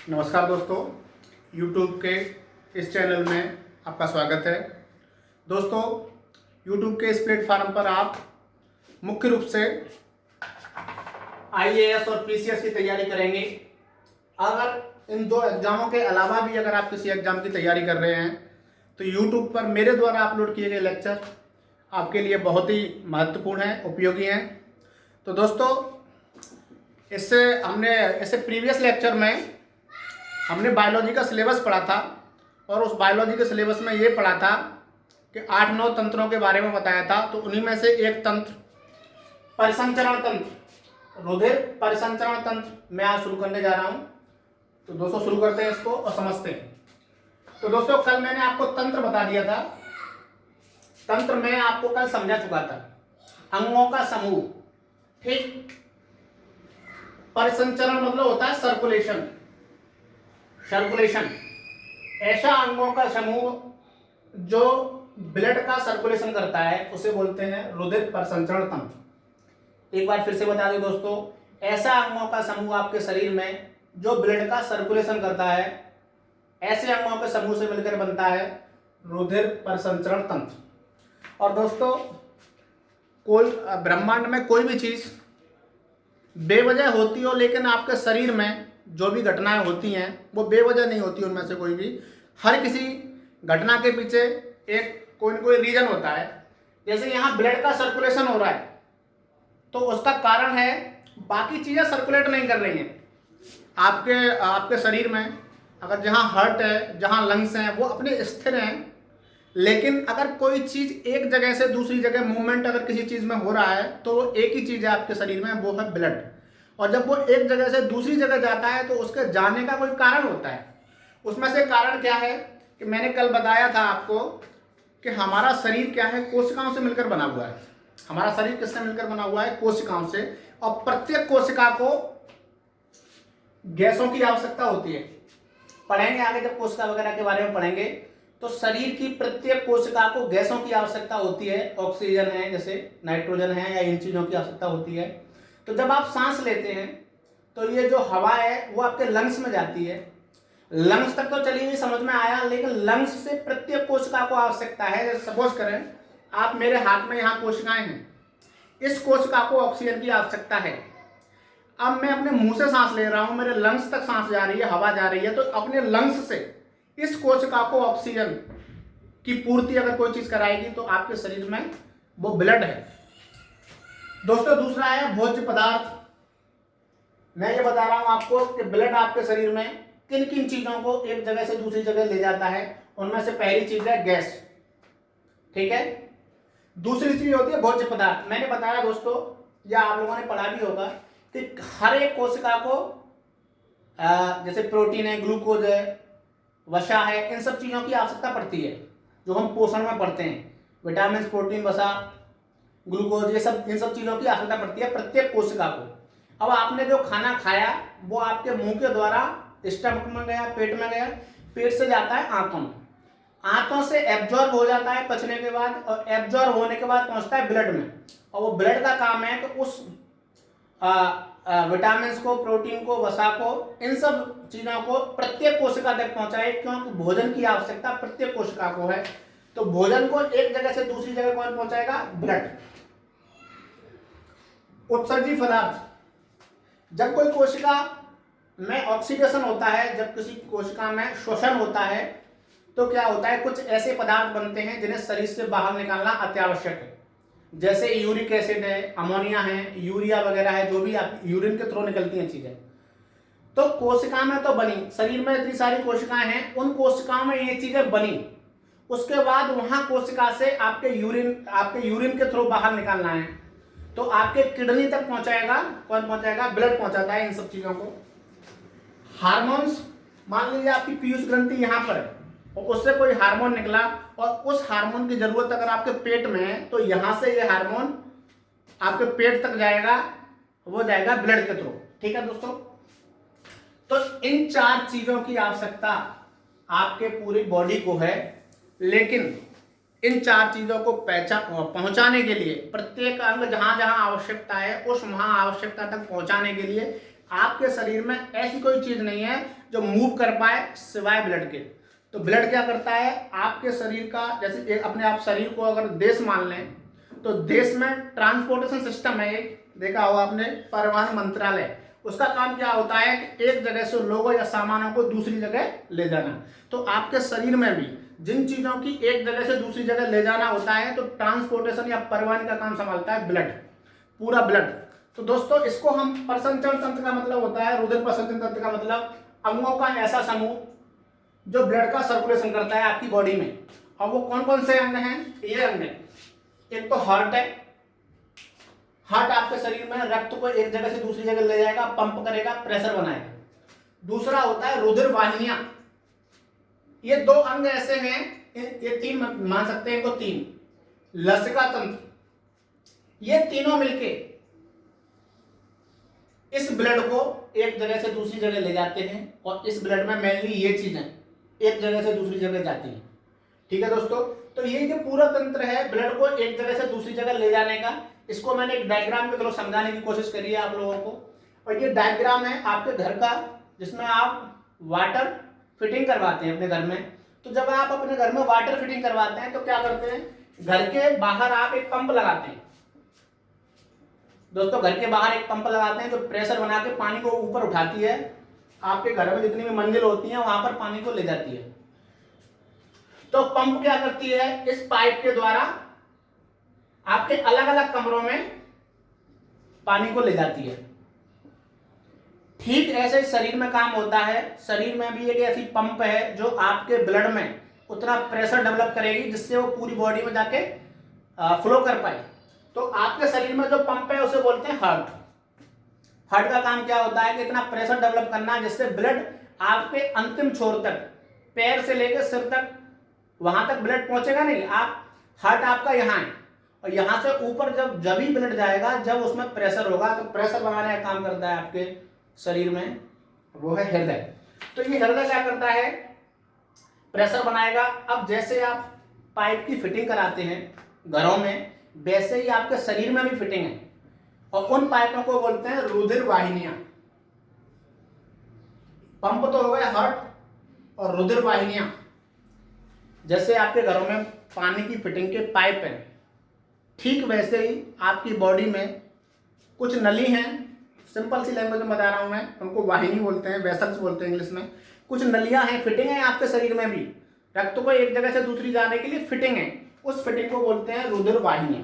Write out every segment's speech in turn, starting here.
नमस्कार दोस्तों, YouTube के इस चैनल में आपका स्वागत है। दोस्तों, YouTube के इस प्लेटफार्म पर आप मुख्य रूप से IAS और PCS की तैयारी करेंगे। अगर इन दो एग्जामों के अलावा भी अगर आप किसी एग्जाम की तैयारी कर रहे हैं तो YouTube पर मेरे द्वारा अपलोड किए गए लेक्चर आपके लिए बहुत ही महत्वपूर्ण हैं, उपयोगी हैं। तो दोस्तों, इससे प्रीवियस लेक्चर में हमने बायोलॉजी का सिलेबस पढ़ा था और उस बायोलॉजी के सिलेबस में ये पढ़ा था कि 8-9 तंत्रों के बारे में बताया था। तो उन्हीं में से एक तंत्र परिसंचरण तंत्र, रुधिर परिसंचरण तंत्र मैं आज शुरू करने जा रहा हूँ। तो दोस्तों शुरू करते हैं इसको और समझते हैं। तो दोस्तों, कल मैंने आपको तंत्र बता दिया था। तंत्र मैं आपको कल समझा चुका था, अंगों का समूह। ठीक, परिसंचरण मतलब होता है सर्कुलेशन। ऐसा अंगों का समूह जो ब्लड का सर्कुलेशन करता है उसे बोलते हैं रुधिर परिसंचरण तंत्र। एक बार फिर से बता दूं दोस्तों, ऐसा अंगों का समूह आपके शरीर में जो ब्लड का सर्कुलेशन करता है, ऐसे अंगों के समूह से मिलकर बनता है रुधिर परिसंचरण तंत्र। और दोस्तों, कोई ब्रह्मांड में कोई भी चीज बेवजह होती हो, लेकिन आपके शरीर में जो भी घटनाएं होती हैं वो बेवजह नहीं होती। उनमें से कोई भी, हर किसी घटना के पीछे एक कोई न कोई रीजन होता है। जैसे यहाँ ब्लड का सर्कुलेशन हो रहा है तो उसका कारण है बाकी चीजें सर्कुलेट नहीं कर रही हैं आपके शरीर में। अगर जहाँ हार्ट है, जहाँ लंग्स हैं, वो अपने स्थिर हैं, लेकिन अगर कोई चीज एक जगह से दूसरी जगह मूवमेंट अगर किसी चीज में हो रहा है तो वो एक ही चीज है आपके शरीर में, वो है ब्लड। और जब वो एक जगह से दूसरी जगह जाता है तो उसके जाने का कोई कारण होता है। उसमें से कारण क्या है कि मैंने कल बताया था आपको कि हमारा शरीर क्या है, कोशिकाओं से मिलकर बना हुआ है। हमारा शरीर किससे मिलकर बना हुआ है? कोशिकाओं से। और प्रत्येक कोशिका को गैसों की आवश्यकता होती है। पढ़ेंगे आगे, जब कोशिका वगैरह के बारे में पढ़ेंगे तो शरीर की प्रत्येक कोशिका को गैसों की आवश्यकता होती है। ऑक्सीजन है, जैसे नाइट्रोजन है, या इन चीजों की आवश्यकता होती है। तो जब आप सांस लेते हैं तो ये जो हवा है वो आपके लंग्स में जाती है। लंग्स तक तो चली हुई समझ में आया, लेकिन लंग्स से प्रत्येक कोशिका को आवश्यकता है। जैसे सपोज करें आप, मेरे हाथ में यहाँ कोशिकाएं हैं, इस कोशिका को ऑक्सीजन की आवश्यकता है। अब मैं अपने मुंह से सांस ले रहा हूं, मेरे लंग्स तक सांस जा रही है, हवा जा रही है, तो अपने लंग्स से इस कोशिका को ऑक्सीजन की पूर्ति अगर कोई चीज कराएगी तो आपके शरीर में वो ब्लड है। दोस्तों, दूसरा है भोज्य पदार्थ। मैं ये बता रहा हूं आपको कि ब्लड आपके शरीर में किन किन चीजों को एक जगह से दूसरी जगह ले जाता है। उनमें से पहली चीज है गैस। ठीक है। दूसरी चीज होती है भोज्य पदार्थ। मैंने बताया दोस्तों, या आप लोगों ने पढ़ा भी होगा कि हर एक कोशिका को जैसे प्रोटीन है, ग्लूकोज है, वसा है, इन सब चीजों की आवश्यकता पड़ती है जो हम पोषण में पढ़ते हैं। विटामिन, प्रोटीन, वसा, ग्लूकोज, ये सब, इन सब चीजों की आवश्यकता पड़ती है प्रत्येक कोशिका को। अब आपने जो खाना खाया वो आपके मुंह के द्वारा स्टमक में गया, पेट में गया, पेट से जाता है आंतों में, आंतों से एब्जॉर्ब हो जाता है पचने के बाद, और एब्जॉर्ब होने के बाद पहुंचता है ब्लड में। और वो ब्लड का काम है कि उस विटामिन को, प्रोटीन को, वसा को, इन सब चीजों को प्रत्येक कोशिका तक पहुंचाए, क्योंकि भोजन की आवश्यकता प्रत्येक कोशिका को है। तो भोजन को एक जगह से दूसरी जगह कौन पहुंचाएगा? ब्लड। उत्सर्जी पदार्थ। जब कोई कोशिका में ऑक्सीडेशन होता है, जब किसी कोशिका में श्वसन होता है, तो क्या होता है, कुछ ऐसे पदार्थ बनते हैं जिन्हें शरीर से बाहर निकालना अत्यावश्यक है। जैसे यूरिक एसिड है, अमोनिया है, यूरिया वगैरह है, जो भी आप यूरिन के थ्रू निकलती हैं चीजें। तो कोशिका में तो बनी, शरीर में इतनी सारी कोशिकाएं हैं, उन कोशिकाओं में ये चीजें बनी, उसके बाद वहां कोशिका से आपके यूरिन के थ्रू बाहर निकालना है, तो आपके किडनी तक पहुंचाएगा कौन? पहुंचाएगा ब्लड, पहुंचाता है इन सब चीजों को। हार्मोन्स, मान लीजिए आपकी पीयूष ग्रंथि यहाँ पर है और उससे कोई हार्मोन निकला और उस हार्मोन की जरूरत अगर आपके पेट में है तो यहां से ये हार्मोन आपके पेट तक जाएगा, वो जाएगा ब्लड के थ्रू। ठीक है दोस्तों, तो इन 4 चीजों की आवश्यकता आपके पूरी बॉडी को है। लेकिन इन 4 चीजों को पहुंचाने के लिए, प्रत्येक अंग जहां जहां आवश्यकता है उस वहां आवश्यकता तक पहुंचाने के लिए आपके शरीर में ऐसी कोई चीज नहीं है जो मूव कर पाए सिवाय ब्लड के। तो ब्लड क्या करता है आपके शरीर का, जैसे अपने आप शरीर को अगर देश मान लें तो देश में ट्रांसपोर्टेशन सिस्टम है एक, देखा होगा आपने, परिवहन मंत्रालय। उसका काम क्या होता है कि एक जगह से लोगों या सामानों को दूसरी जगह ले जाना। तो आपके शरीर में भी जिन चीजों की एक जगह से दूसरी जगह ले जाना होता है तो ट्रांसपोर्टेशन या परिवहन का काम संभालता है ब्लड, पूरा ब्लड। तो दोस्तों इसको हम प्रसंचरण तंत्र का मतलब होता है, रुधिर प्रसंचरण तंत्र का मतलब अंगों का ऐसा समूह जो ब्लड का सर्कुलेशन करता है आपकी बॉडी में। और वो कौन कौन से अंग हैं, ये अंग है। एक तो हार्ट है, हार्ट आपके शरीर में रक्त को एक जगह से दूसरी जगह ले जाएगा, पंप करेगा, प्रेशर बनाएगा। दूसरा होता है रुधिर वाहिनियां। ये 2 अंग ऐसे हैं, ये 3 मान सकते हैं इनको 3। लसिका तंत्र, ये तीनों मिलके इस ब्लड को एक जगह से दूसरी जगह ले जाते हैं और इस ब्लड में मेनली ये चीजें एक जगह से दूसरी जगह जाती हैं। ठीक है दोस्तों, तो ये जो पूरा तंत्र है ब्लड को एक जगह से दूसरी जगह ले जाने का, इसको मैंने एक डायग्राम के थ्रू समझाने की कोशिश करी है आप लोगों को। और ये डायग्राम है आपके घर का, जिसमें आप वाटर फिटिंग करवाते हैं अपने घर में। तो जब आप अपने घर में वाटर फिटिंग करवाते हैं तो क्या करते हैं, घर के बाहर आप एक पंप लगाते हैं दोस्तों, घर के बाहर एक पंप लगाते हैं जो प्रेशर बना के पानी को ऊपर उठाती है, आपके घर में जितनी भी मंजिल होती है वहां पर पानी को ले जाती है। तो पंप क्या करती है, इस पाइप के द्वारा आपके अलग अलग कमरों में पानी को ले जाती है। ठीक ऐसे शरीर में काम होता है। शरीर में भी एक ऐसी पंप है जो आपके ब्लड में उतना प्रेशर डेवलप करेगी जिससे वो पूरी बॉडी में जाके फ्लो कर पाए। तो आपके शरीर में जो पंप है उसे बोलते हैं हार्ट। हार्ट का काम क्या होता है कि इतना प्रेशर डेवलप करना जिससे ब्लड आपके अंतिम छोर तक, पैर से लेकर सिर तक, वहां तक ब्लड पहुंचेगा नहीं। आप हार्ट आपका यहाँ है और यहाँ से ऊपर जब भी ब्लड जाएगा, जब उसमें प्रेशर होगा, तो प्रेशर बनाने का काम करता है आपके शरीर में, वो है हृदय। तो ये हृदय क्या करता है, प्रेशर बनाएगा। अब जैसे आप पाइप की फिटिंग कराते हैं घरों में, वैसे ही आपके शरीर में भी फिटिंग है और उन पाइपों को बोलते हैं रुधिर वाहिनियां। पंप तो हो गए हार्ट और रुधिर वाहिनियां। जैसे आपके घरों में पानी की फिटिंग के पाइप हैं, ठीक वैसे ही आपकी बॉडी में कुछ नली हैं, सिंपल सी लैंग्वेज में बता रहा हूं मैं, उनको वाहिनी बोलते हैं, वेसल्स बोलते हैं इंग्लिश में। कुछ नलियां हैं, फिटिंग है आपके शरीर में भी, रक्त को एक जगह से दूसरी जाने के लिए फिटिंग है, उस फिटिंग को बोलते हैं रुधिर वाहिनियां।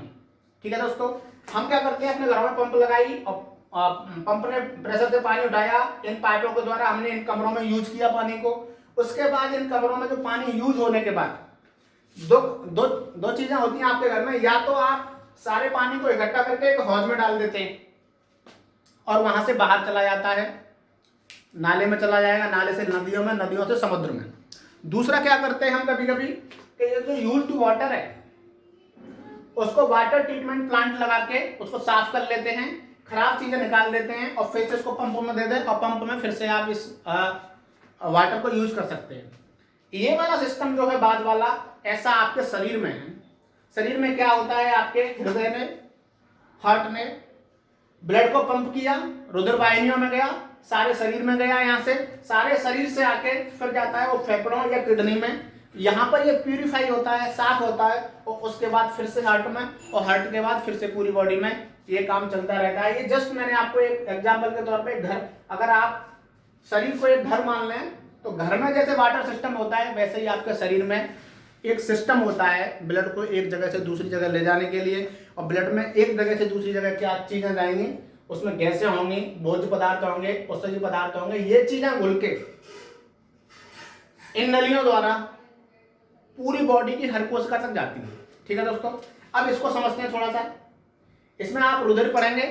ठीक है दोस्तों, हम क्या करते हैं, अपने घरों में पंप लगाई और पंप ने प्रेशर से पानी उठाया, इन पाइपों के द्वारा हमने इन कमरों में यूज किया पानी को। उसके बाद इन कमरों में जो पानी यूज होने के बाद दो चीजें होती हैं आपके घर में, या तो आप सारे पानी को इकट्ठा करके एक हौज में डाल देते हैं और वहां से बाहर चला जाता है, नाले में चला जाएगा, नाले से नदियों में, नदियों से समुद्र में। दूसरा क्या करते हैं हम कभी कभी कि ये जो यूज टू वाटर है उसको वाटर ट्रीटमेंट प्लांट लगा के उसको साफ कर लेते हैं, खराब चीजें निकाल देते हैं और फिर से इसको पंप में दे दें और पंप में फिर से आप इस वाटर को यूज कर सकते हैं। ये वाला सिस्टम जो है बाद वाला, ऐसा आपके शरीर में है। शरीर में क्या होता है, आपके हृदय में, हार्ट में ब्लड को पंप किया, रुधिर वाहिनियों में गया, सारे शरीर में गया, यहाँ से सारे शरीर से आके फिर जाता है वो फेफड़ों या किडनी में, यहाँ पर ये प्यूरिफाई होता है, साफ होता है और उसके बाद फिर से हार्ट में, और हार्ट के बाद फिर से पूरी बॉडी में ये काम चलता रहता है। ये जस्ट मैंने आपको एक एग्जाम्पल के तौर पे, घर, अगर आप शरीर को एक घर मान लें तो घर में जैसे वाटर सिस्टम होता है वैसे ही आपके शरीर में एक सिस्टम होता है ब्लड को एक जगह से दूसरी जगह ले जाने के लिए। और ब्लड में एक जगह से दूसरी जगह क्या चीजें जाएंगी, उसमें गैसें होंगी, भोज्य पदार्थ होंगे, औषधीय पदार्थ होंगे, ये चीजें घुल के इन नलियों द्वारा पूरी बॉडी की हर कोशिका तक जाती है। ठीक है दोस्तों, अब इसको समझते हैं थोड़ा सा। इसमें आप रुधिर पढ़ेंगे,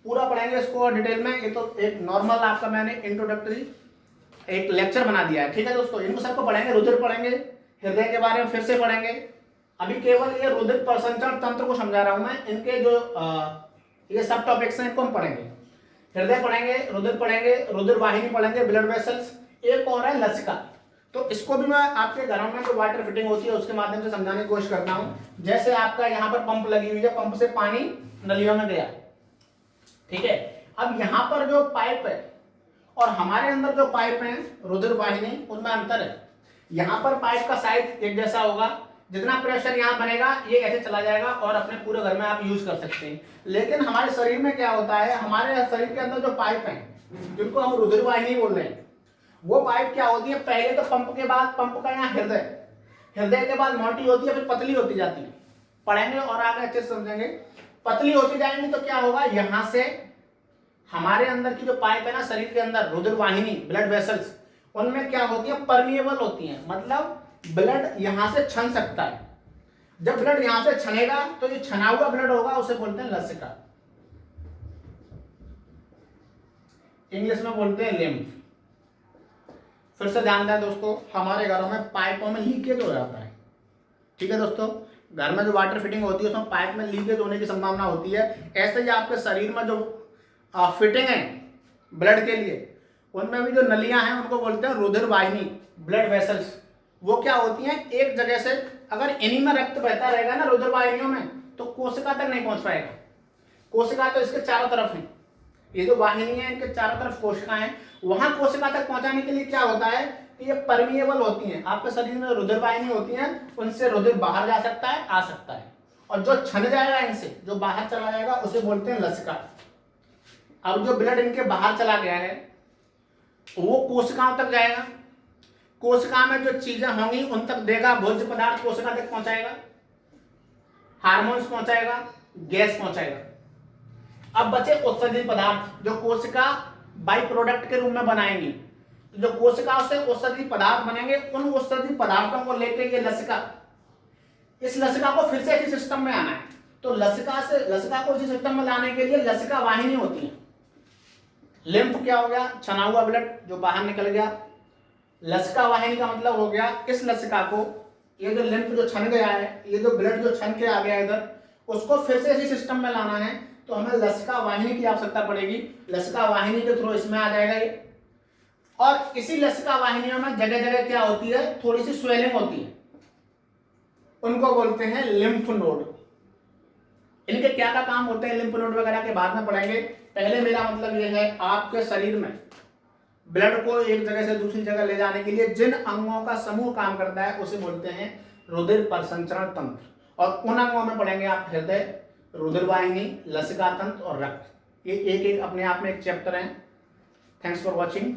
पूरा पढ़ेंगे इसको डिटेल में। ये तो एक नॉर्मल आपका मैंने इंट्रोडक्टरी एक लेक्चर बना दिया है। ठीक है दोस्तों, इनको सबको पढ़ेंगे, रुधिर पढ़ेंगे, हृदय के बारे में फिर से पढ़ेंगे। अभी केवल ये रुधिर प्रसंचरण तंत्र को समझा रहा हूं मैं, इनके जो ये सब टॉपिक्स हैं इनको हम पढ़ेंगे। हृदय पढ़ेंगे, रुधिर पढ़ेंगे, रुधिर वाहिनी पढ़ेंगे, ब्लड वेसल्स। एक और है लसिका। तो इसको भी मैं आपके घरों में जो वाटर फिटिंग होती है उसके माध्यम से समझाने की कोशिश करता हूं। जैसे आपका यहाँ पर पंप लगी हुई है, पंप से पानी नलियों में गया, ठीक है। अब यहाँ पर जो पाइप है और हमारे अंदर जो पाइप है रुधिर वाहिनी, उनमें अंतर है। यहाँ पर पाइप का साइज एक जैसा होगा, जितना प्रेशर यहाँ बनेगा ये ऐसे चला जाएगा और अपने पूरे घर में आप यूज कर सकते हैं। लेकिन हमारे शरीर में क्या होता है, हमारे शरीर के अंदर जो पाइप है जिनको हम रुधिर वाहिनी बोल रहे हैं, वो पाइप क्या होती है, पहले तो पंप के बाद, पंप का यहाँ हृदय, हृदय के बाद मोटी होती है, फिर पतली होती जाती है। पढ़ेंगे और आगे अच्छे से समझेंगे। पतली होती जाएंगी तो क्या होगा, यहां से हमारे अंदर की जो पाइप है ना शरीर के अंदर, रुधिर वाहिनी, ब्लड वेसल्स, उनमें क्या होती है, परमिएबल होती है, मतलब ब्लड यहां से छन सकता है। जब ब्लड यहां से छनेगा तो ये छना हुआ ब्लड होगा, उसे बोलते हैं लसिका, इंग्लिश में बोलते हैं लिम्फ। फिर से ध्यान दें दोस्तों, हमारे घरों में पाइपों में लीकेज हो जाता है, ठीक है दोस्तों। घर में जो वाटर फिटिंग होती है उसमें पाइप में लीकेज होने की संभावना होती है। ऐसे ही आपके शरीर में जो फिटिंग है ब्लड के लिए, उनमें भी जो नलियां हैं उनको बोलते हैं रुधिर वाहिनी, ब्लड वेसल्स। वो क्या होती हैं, एक जगह से अगर इन्हीं में रक्त बहता रहेगा ना रुधिर वाहिनियों में, तो कोशिका तक नहीं पहुंच पाएगा। कोशिका तो इसके चारों तरफ है, ये जो वाहिनी है इनके चारों तरफ कोशिका है। वहां कोशिका तक पहुंचाने के लिए क्या होता है कि ये परमिएबल होती हैं। आपके शरीर में रुधिर वाहिनी होती हैं, उनसे रुधिर बाहर जा सकता है, आ सकता है, और जो छन जाएगा इनसे, जो बाहर चला जाएगा, उसे बोलते हैं लसिका। अब जो ब्लड इनके बाहर चला गया है वो कोशिकाओं तक जाएगा, कोशिका में जो चीजें होंगी उन तक देगा, भोज्य पदार्थ कोशिका तक पहुंचाएगा, हार्मोन्स पहुंचाएगा, गैस पहुंचाएगा। अब बचे औषधि पदार्थ जो कोशिका बाई प्रोडक्ट के रूप में बनाएंगी। जो कोशिकाओं से औषधि पदार्थ बनेंगे, उन औषधि पदार्थों को लेकर ये लसिका, इस लसिका को फिर से इसी सिस्टम में आना है। तो लसिका को इसी सिस्टम में लाने के लिए लसिका वाहिनी होती है। लिम्फ क्या हो गया, छना हुआ ब्लड जो बाहर निकल गया। लसिका वाहिनी का मतलब हो गया इस लसिका को, ये जो लिम्फ जो छन गया है, ये जो ब्लड जो छन के आ गया इधर, उसको फिर से इसी सिस्टम में लाना है, तो हमें लसिका वाहिनी की आवश्यकता पड़ेगी। लसिका वाहिनी के थ्रू इसमें आ जाएगा ये। और इसी लसिका वाहिनियों में जगह जगह क्या होती है, थोड़ी सी स्वेलिंग होती है, उनको बोलते हैं लिम्फ नोड। इनके क्या का काम होते हैं लिम्फ नोड वगैरह के बाद में पढ़ेंगे। पहले मेरा मतलब यह है, आपके शरीर में ब्लड को एक जगह से दूसरी जगह ले जाने के लिए जिन अंगों का समूह काम करता है उसे बोलते हैं रुधिर परिसंचरण तंत्र। और उन अंगों में पढ़ेंगे आप हृदय, रुधिर वाहिनी, लसिका तंत्र और रक्त। ये एक एक अपने आप में एक चैप्टर है। Thanks for watching.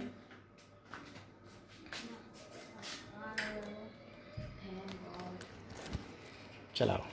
चलाओ।